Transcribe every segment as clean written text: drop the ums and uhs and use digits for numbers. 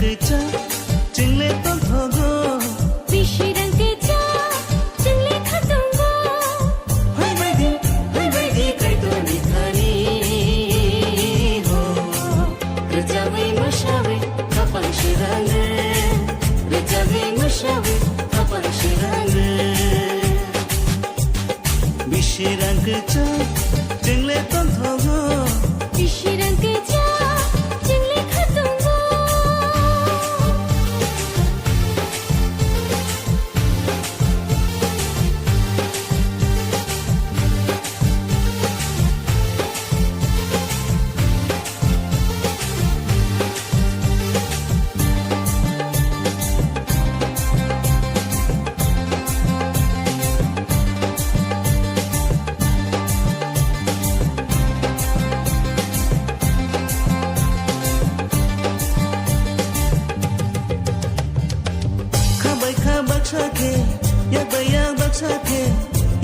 चा चिंगले तो थोगो बिशी रंग के चा चिंगले खतुंगो हाय बैदी कई तो निखानी हो रजावे मशावे kapang shirane rजावे मशावे kapang shirane बिशी रंग चा चिंगले तो थोगो बिशी रंग के चा चिंगले खतुंगो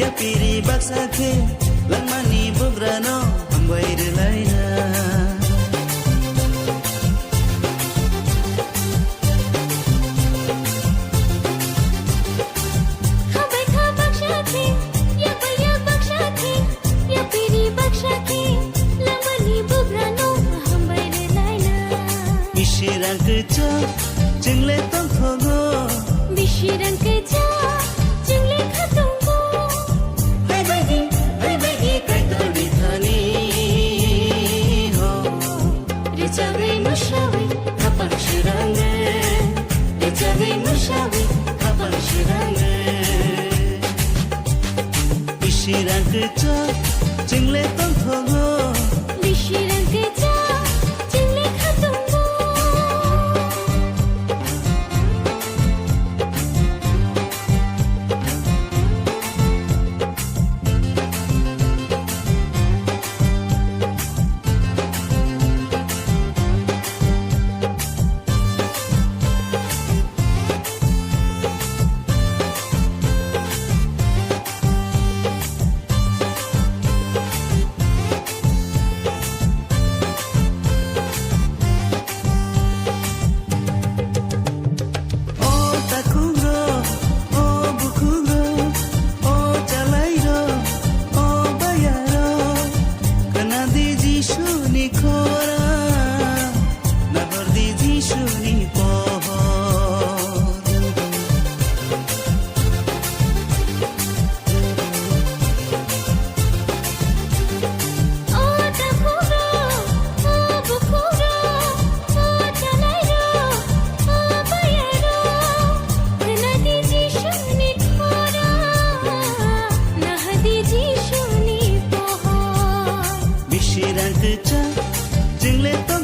ya piri baksa ke langmani bugrano ambai relaina khabai kha baksha ke ya baya baksha ke ya piri baksha ke langmani bugrano ambai relaina bishiran ke cha jingle tong thogo bishiran ke cha jingle khatungo hai bagi kai to dithani ho rजावे मशावे kapang shirane rजावे मशावे kapang shirane bishiran ke cha jingle tong thogo bishiran ke cha jingle khatungo bishiran ke cha jingle tong